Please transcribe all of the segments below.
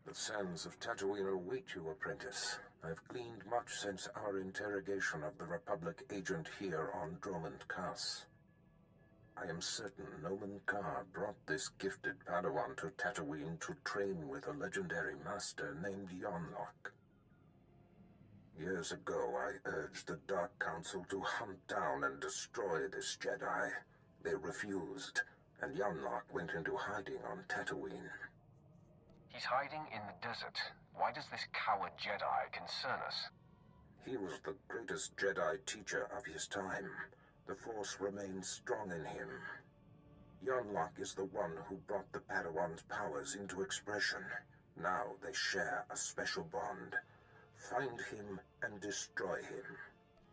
The sands of Tatooine await you, apprentice. I've gleaned much since our interrogation of the Republic agent here on Dromund Kaas. I am certain Nomen Karr brought this gifted Padawan to Tatooine to train with a legendary master named Yonlock. Years ago, I urged the Dark Council to hunt down and destroy this Jedi. They refused, and Yonlock went into hiding on Tatooine. He's hiding in the desert. Why does this coward Jedi concern us? He was the greatest Jedi teacher of his time. The Force remains strong in him. Yonlock is the one who brought the Padawan's powers into expression. Now they share a special bond. Find him and destroy him.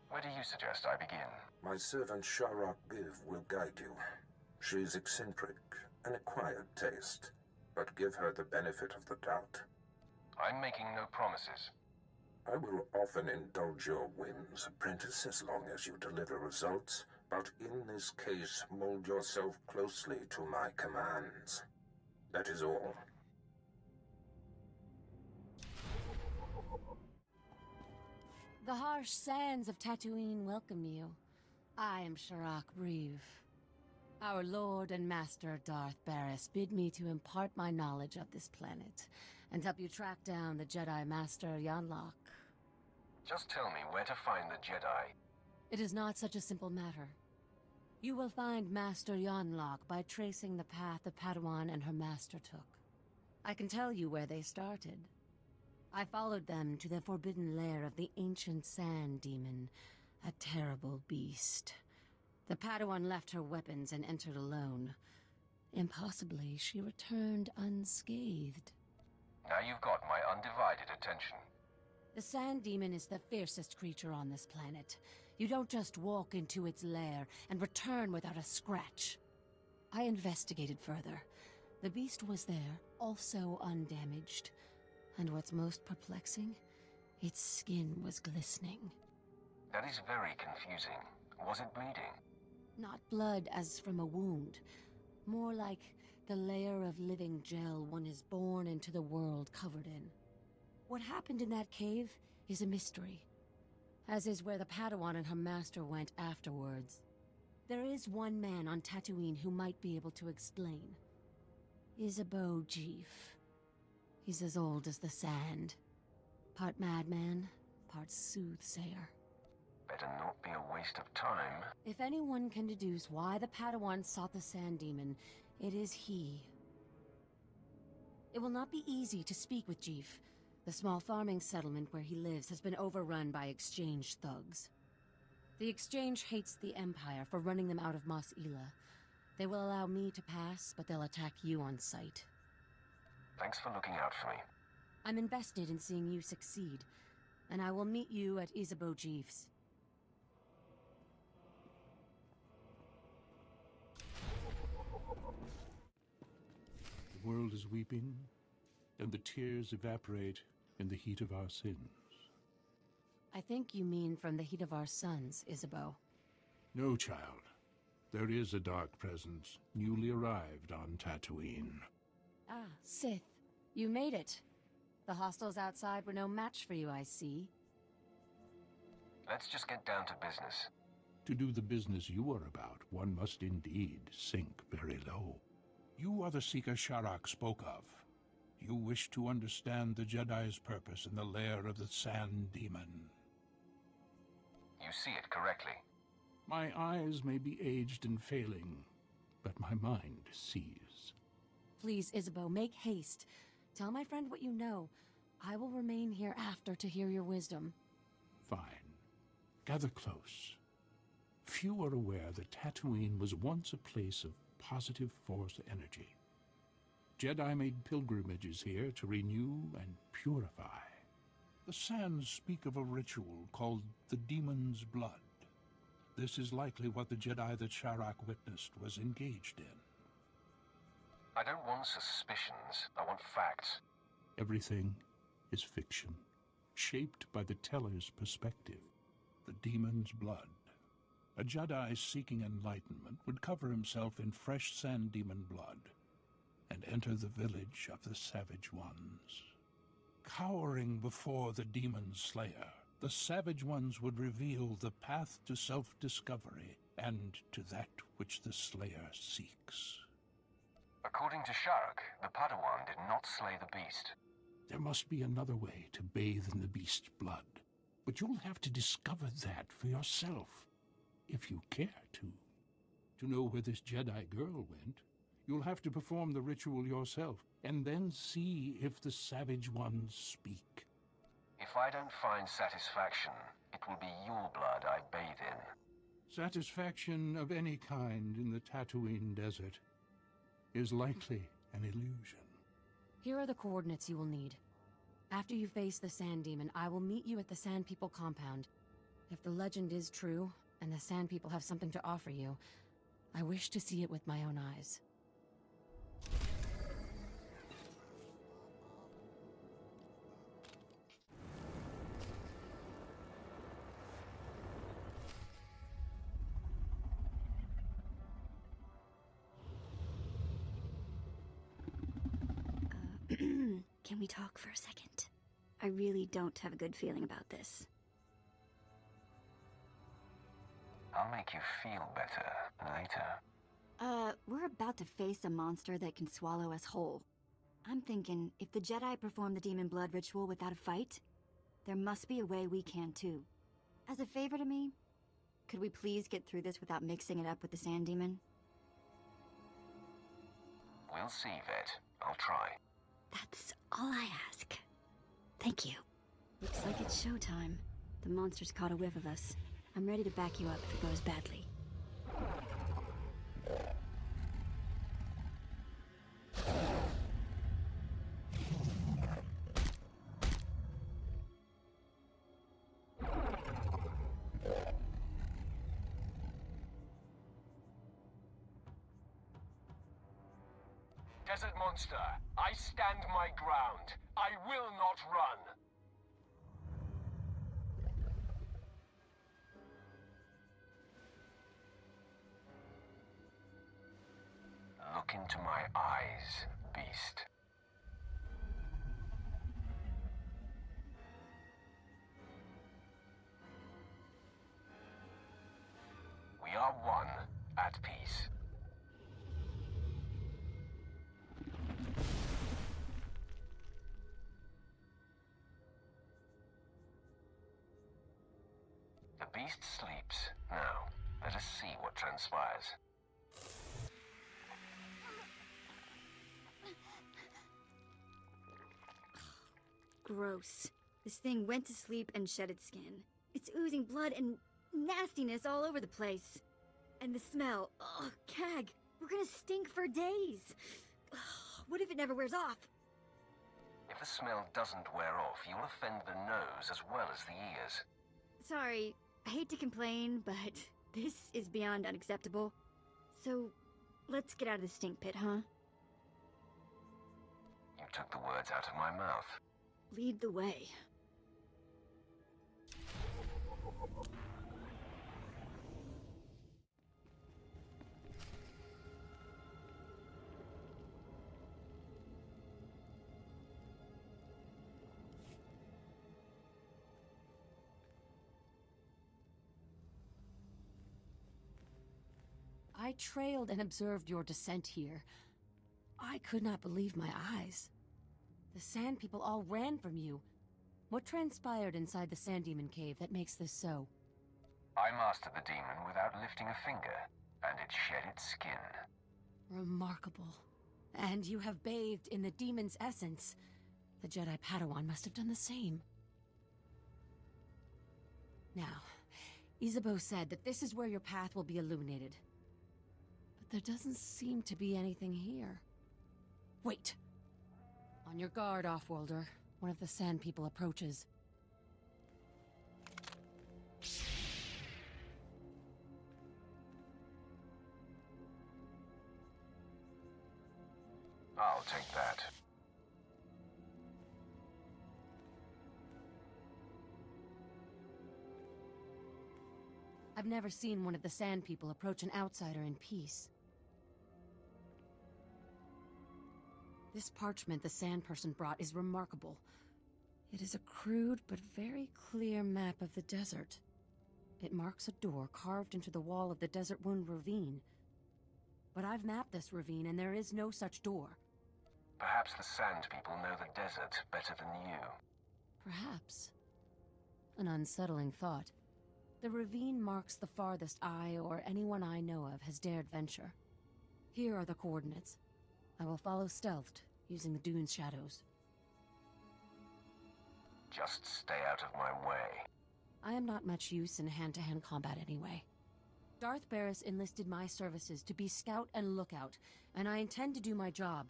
Where do you suggest I begin? My servant Sharok Biv will guide you. She's eccentric, an acquired taste, but give her the benefit of the doubt. I'm making no promises. I will often indulge your whims, apprentice, as long as you deliver results, but in this case, mold yourself closely to my commands. That is all. The harsh sands of Tatooine welcome you. I am Sharok Reeve. Our Lord and Master Darth Barris bid me to impart my knowledge of this planet and help you track down the Jedi Master Yonlock. Just tell me where to find the Jedi. It is not such a simple matter. You will find Master Yonlock by tracing the path the Padawan and her master took. I can tell you where they started. I followed them to the forbidden lair of the ancient sand demon, a terrible beast. The Padawan left her weapons and entered alone. Impossibly, she returned unscathed. Now you've got my undivided attention. The sand demon is the fiercest creature on this planet. You don't just walk into its lair and return without a scratch. I investigated further. The beast was there, also undamaged. And what's most perplexing? Its skin was glistening. That is very confusing. Was it bleeding? Not blood as from a wound. More like the layer of living gel one is born into the world covered in. What happened in that cave is a mystery, as is where the Padawan and her master went afterwards. There is one man on Tatooine who might be able to explain. SWTOR. He's as old as the sand. Part madman, part soothsayer. Better not be a waste of time. If anyone can deduce why the Padawan sought the sand demon, it is he. It will not be easy to speak with Jeef. The small farming settlement where he lives has been overrun by exchange thugs. The exchange hates the Empire for running them out of Mos Ela. They will allow me to pass, but they'll attack you on sight. Thanks for looking out for me. I'm invested in seeing you succeed, and I will meet you at SWTOR's. The world is weeping, and the tears evaporate in the heat of our sins. I think you mean from the heat of our suns, Isabeau. No, child. There is a dark presence, newly arrived on Tatooine. Ah, Sith. You made it. The hostiles outside were no match for you, I see. Let's just get down to business. To do the business you are about, one must indeed sink very low. You are the seeker Sharok spoke of. You wish to understand the Jedi's purpose in the lair of the Sand Demon. You see it correctly. My eyes may be aged and failing, but my mind sees. Please, Isabeau, make haste. Tell my friend what you know. I will remain here after to hear your wisdom. Fine. Gather close. Few are aware that Tatooine was once a place of positive Force energy. Jedi made pilgrimages here to renew and purify. The sands speak of a ritual called the Demon's Blood. This is likely what the Jedi that Sharok witnessed was engaged in. I don't want suspicions. I want facts. Everything is fiction, shaped by the teller's perspective. The Demon's Blood. A Jedi seeking enlightenment would cover himself in fresh sand demon blood and enter the village of the Savage Ones. cowering before the demon slayer, the Savage Ones would reveal the path to self-discovery and to that which the Slayer seeks. According to Shark, the Padawan did not slay the beast. There must be another way to bathe in the beast's blood, but you'll have to discover that for yourself, if you care to. To know where this Jedi girl went, you'll have to perform the ritual yourself, and then see if the Savage Ones speak. If I don't find satisfaction, it will be your blood I bathe in. Satisfaction of any kind in the Tatooine desert is likely an illusion. Here are the coordinates you will need. After you face the Sand Demon, I will meet you at the Sand People compound. If the legend is true, and the Sand People have something to offer you, I wish to see it with my own eyes. Can we talk for a second? I really don't have a good feeling about this. I'll make you feel better later. We're about to face a monster that can swallow us whole. I'm thinking, if the Jedi perform the demon blood ritual without a fight, there must be a way we can too. As a favor to me, could we please get through this without mixing it up with the Sand Demon? We'll see, Vet. I'll try. That's all I ask. Thank you. Looks like it's showtime. The monster's caught a whiff of us. I'm ready to back you up if it goes badly. Desert monster, I stand my ground. I will not run. Look into my eyes, beast. We are one, at peace. The beast sleeps. Now, let us see what transpires. Gross. This thing went to sleep and shed its skin. It's oozing blood and nastiness all over the place. And the smell. Ugh, Cag, we're gonna stink for days. Ugh, what if it never wears off? If the smell doesn't wear off, you'll offend the nose as well as the ears. Sorry, I hate to complain, but this is beyond unacceptable. So, let's get out of the stink pit, huh? You took the words out of my mouth. Lead the way. I trailed and observed your descent here. I could not believe my eyes. The Sand People all ran from you. What transpired inside the Sand Demon cave that makes this so? I mastered the demon without lifting a finger, and it shed its skin. Remarkable. And you have bathed in the demon's essence. The Jedi Padawan must have done the same. Now, Isabeau said that this is where your path will be illuminated. But there doesn't seem to be anything here. Wait! On your guard, Offworlder. One of the Sand People approaches. I'll take that. I've never seen one of the Sand People approach an outsider in peace. This parchment the Sand Person brought is remarkable. It is a crude but very clear map of the desert. It marks a door carved into the wall of the Desert Wound Ravine. But I've mapped this ravine and there is no such door. Perhaps the Sand People know the desert better than you. Perhaps. An unsettling thought. The ravine marks the farthest I or anyone I know of has dared venture. Here are the coordinates. I will follow stealthed, using the dune's shadows. Just stay out of my way. I am not much use in hand-to-hand combat anyway. Darth Barris enlisted my services to be scout and lookout, and I intend to do my job.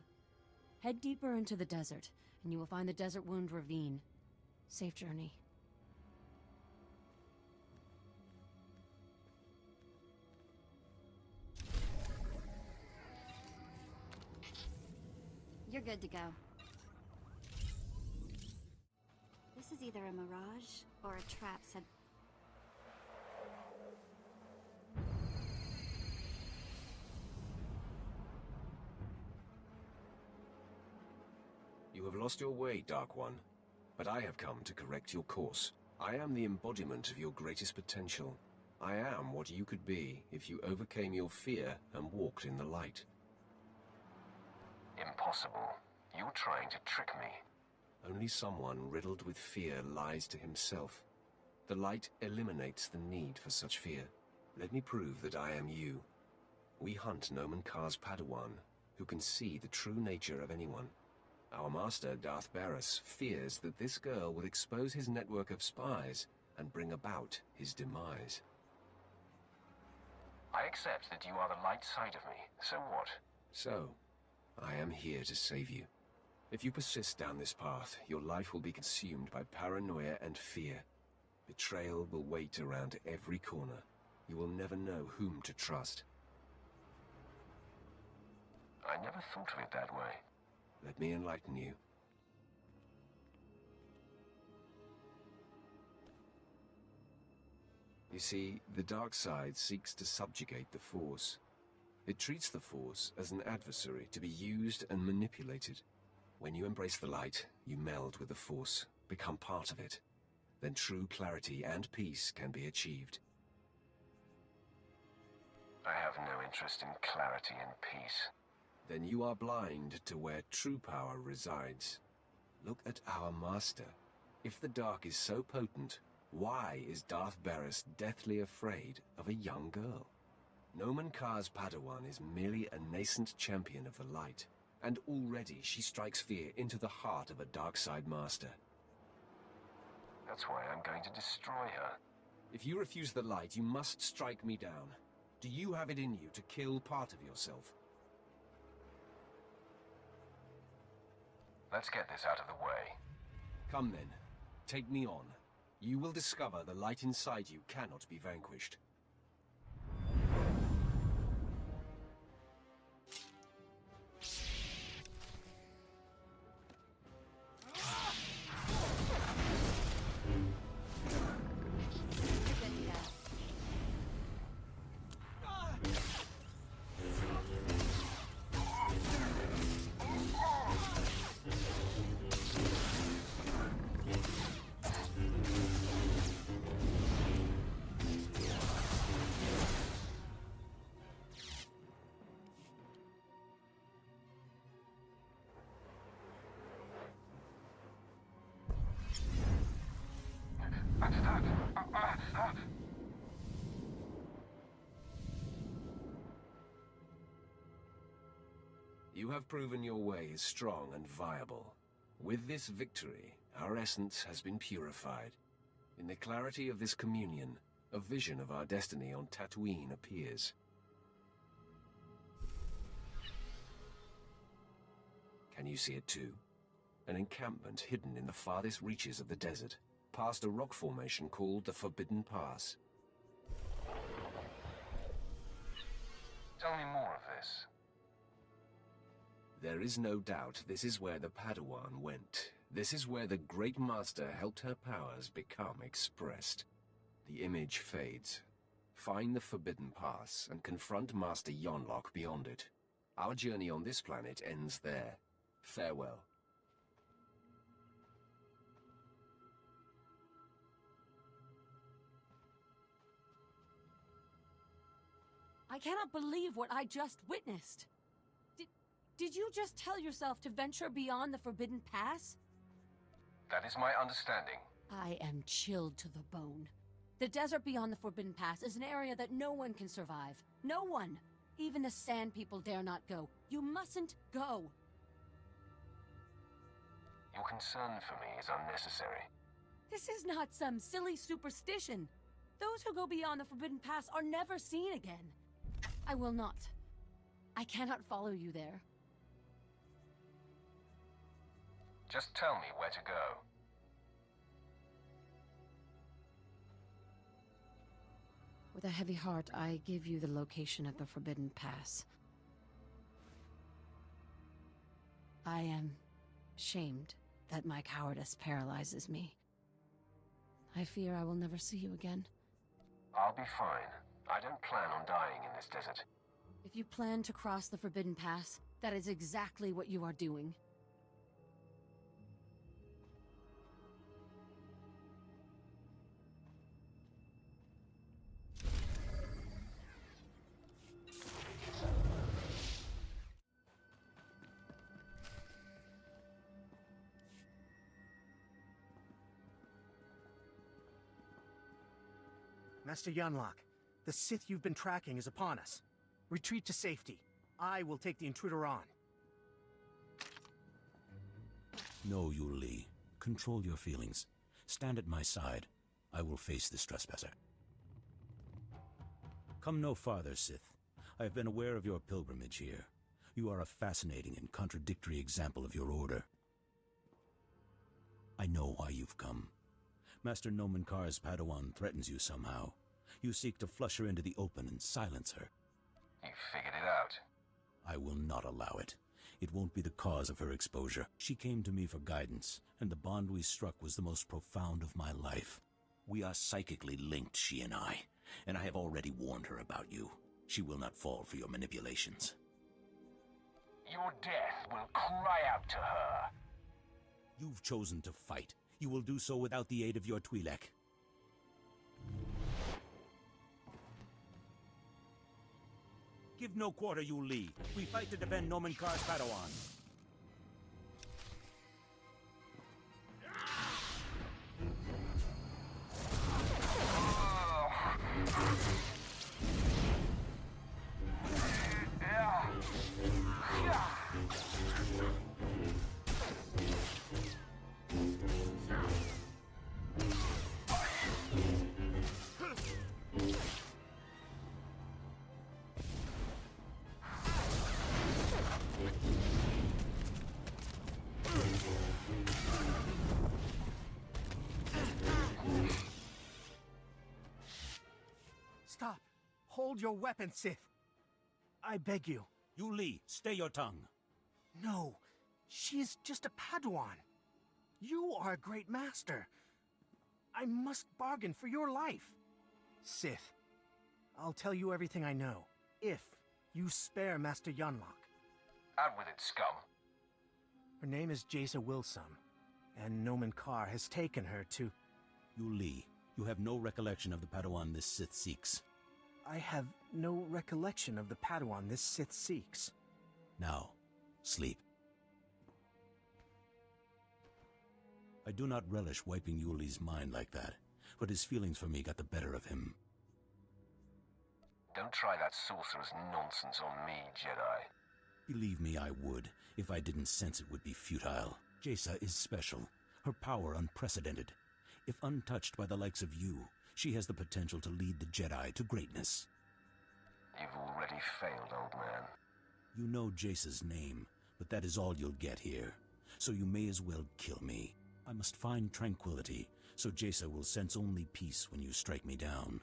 Head deeper into the desert, and you will find the Desert Wound Ravine. Safe journey. You're good to go. This is either a mirage or a trap set. You have lost your way, Dark One, but I have come to correct your course. I am the embodiment of your greatest potential. I am what you could be if you overcame your fear and walked in the light. Impossible. You're trying to trick me. Only someone riddled with fear lies to himself. The light eliminates the need for such fear. Let me prove that I am you. We hunt Nomen Kar's Padawan, who can see the true nature of anyone. Our master, Darth Barris, fears that this girl will expose his network of spies and bring about his demise. I accept that you are the light side of me. So what? So, I am here to save you. If you persist down this path, your life will be consumed by paranoia and fear. Betrayal will wait around every corner. You will never know whom to trust. I never thought of it that way. Let me enlighten you. You see, the dark side seeks to subjugate the Force. It treats the Force as an adversary to be used and manipulated. When you embrace the light, you meld with the Force, become part of it. Then true clarity and peace can be achieved. I have no interest in clarity and peace. Then you are blind to where true power resides. Look at our master. If the dark is so potent, why is Darth Barris deathly afraid of a young girl? Nomen Kar's Padawan is merely a nascent champion of the light, and already she strikes fear into the heart of a dark side master. That's why I'm going to destroy her. If you refuse the light, you must strike me down. Do you have it in you to kill part of yourself? Let's get this out of the way. Come then, take me on. You will discover the light inside you cannot be vanquished. You have proven your way is strong and viable. With this victory, our essence has been purified. In the clarity of this communion, a vision of our destiny on Tatooine appears. Can you see it too? An encampment hidden in the farthest reaches of the desert, past a rock formation called the Forbidden Pass. Tell me more of this. There is no doubt this is where the Padawan went. This is where the Great Master helped her powers become expressed. The image fades. Find the Forbidden Pass and confront Master Yonlock beyond it. Our journey on this planet ends there. Farewell. I cannot believe what I just witnessed. Did you just tell yourself to venture beyond the Forbidden Pass? That is my understanding. I am chilled to the bone. The desert beyond the Forbidden Pass is an area that no one can survive. No one! Even the Sand People dare not go. You mustn't go! Your concern for me is unnecessary. This is not some silly superstition. Those who go beyond the Forbidden Pass are never seen again. I will not. I cannot follow you there. Just tell me where to go. With a heavy heart, I give you the location of the Forbidden Pass. I am shamed that my cowardice paralyzes me. I fear I will never see you again. I'll be fine. I don't plan on dying in this desert. If you plan to cross the Forbidden Pass, that is exactly what you are doing. Master Yunlock, the Sith you've been tracking is upon us. Retreat to safety. I will take the intruder on. No, Yu Li. Control your feelings. Stand at my side. I will face this trespasser. Come no farther, Sith. I have been aware of your pilgrimage here. You are a fascinating and contradictory example of your order. I know why you've come. Master Nomen Kar's Padawan threatens you somehow. You seek to flush her into the open and silence her. You figured it out. I will not allow it. It won't be the cause of her exposure. She came to me for guidance, and the bond we struck was the most profound of my life. We are psychically linked, she and I have already warned her about you. She will not fall for your manipulations. Your death will cry out to her. You've chosen to fight. You will do so without the aid of your Twi'lek. Give no quarter, Yu Li. We fight to defend Nomen Kar's Padawan. Stop! Hold your weapon, Sith! I beg you. Yu Li, stay your tongue. No, she is just a Padawan. You are a great master. I must bargain for your life. Sith, I'll tell you everything I know, if you spare Master Yunlock. Out with it, scum. Her name is Jaisa Wilsum, and Nomen Kar has taken her to... Yu Li, you have no recollection of the Padawan this Sith seeks. I have no recollection of the Padawan this Sith seeks. Now, sleep. I do not relish wiping Yu Li's mind like that, but his feelings for me got the better of him. Don't try that sorcerer's nonsense on me, Jedi. Believe me, I would, if I didn't sense it would be futile. Jaisa is special, her power unprecedented. If untouched by the likes of you, she has the potential to lead the Jedi to greatness. You've already failed, old man. You know Jaisa's name, but that is all you'll get here. So you may as well kill me. I must find tranquility, so Jaisa will sense only peace when you strike me down.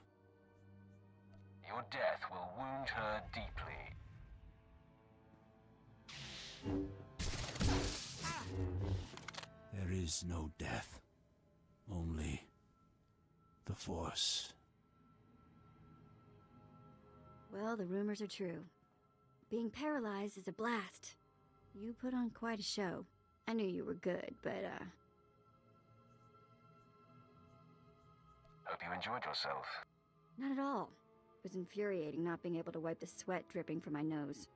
Your death will wound her deeply. There is no death. Only the Force. Well, the rumors are true. Being paralyzed is a blast. You put on quite a show. I knew you were good, but, Hope you enjoyed yourself. not at all. It was infuriating not being able to wipe the sweat dripping from my nose.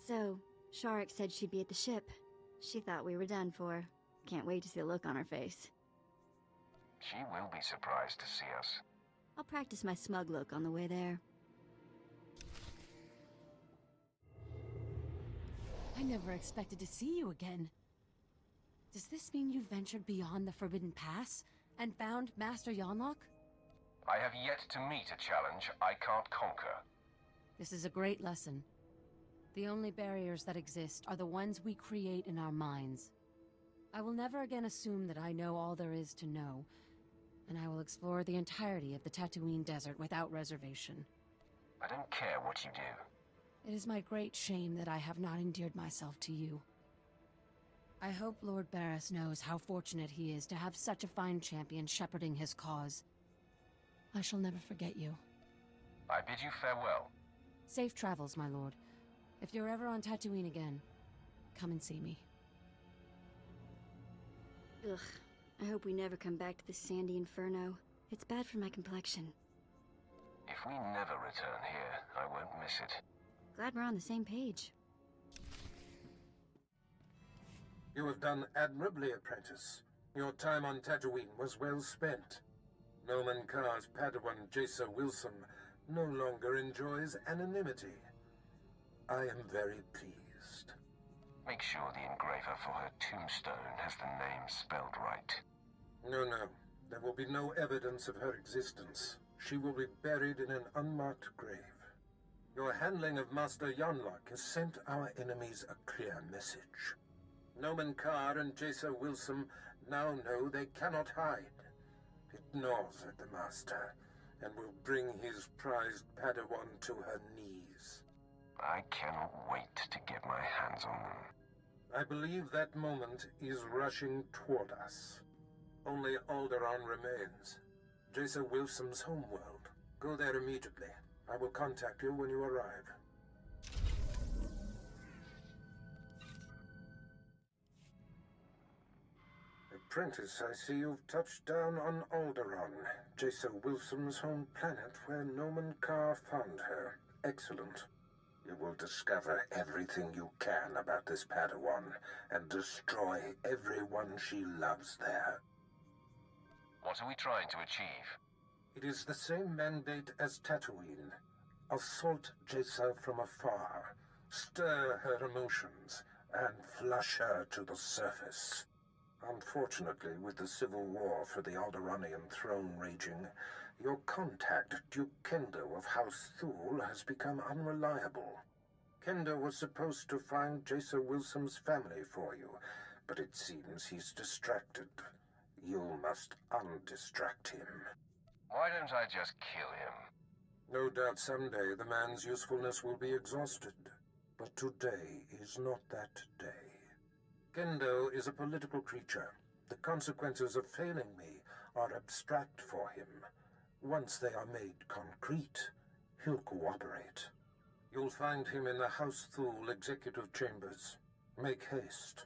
So, Sharik said she'd be at the ship. She thought we were done for. Can't wait to see the look on her face. She will be surprised to see us. I'll practice my smug look on the way there. I never expected to see you again. Does this mean you ventured beyond the Forbidden Pass and found Master Yonlock? I have yet to meet a challenge I can't conquer. This is a great lesson. The only barriers that exist are the ones we create in our minds. I will never again assume that I know all there is to know, and I will explore the entirety of the Tatooine Desert without reservation. I don't care what you do. It is my great shame that I have not endeared myself to you. I hope Lord Barris knows how fortunate he is to have such a fine champion shepherding his cause. I shall never forget you. I bid you farewell. Safe travels, my lord. If you're ever on Tatooine again, come and see me. Ugh, I hope we never come back to this sandy inferno. It's bad for my complexion. If we never return here, I won't miss it. Glad we're on the same page. You have done admirably, apprentice. Your time on Tatooine was well spent. Noman Carr's Padawan Jacer Wilson no longer enjoys anonymity. I am very pleased. Make sure the engraver for her tombstone has the name spelled right. No. There will be no evidence of her existence. She will be buried in an unmarked grave. Your handling of Master Yonlock has sent our enemies a clear message. Noman Carr and Jacer Wilson now know they cannot hide. It gnaws at the Master, and will bring his prized Padawan to her knees. I cannot wait to get my hands on them. I believe that moment is rushing toward us. Only Alderaan remains. Jacer Wilson's homeworld. Go there immediately. I will contact you when you arrive. Apprentice, I see you've touched down on Alderaan, Jacer Wilson's home planet where Noman Carr found her. Excellent. You will discover everything you can about this Padawan and destroy everyone she loves there. What are we trying to achieve? It is the same mandate as Tatooine. Assault Jacer from afar, stir her emotions, and flush her to the surface. Unfortunately, with the civil war for the Alderaanian throne raging, your contact, Duke Kendo of House Thule, has become unreliable. Kendo was supposed to find Jacer Wilson's family for you, but it seems he's distracted. You must undistract him. Why don't I just kill him? No doubt someday the man's usefulness will be exhausted, but today is not that day. Kendo is a political creature. The consequences of failing me are abstract for him. Once they are made concrete, he'll cooperate. You'll find him in the House Thule executive chambers. Make haste.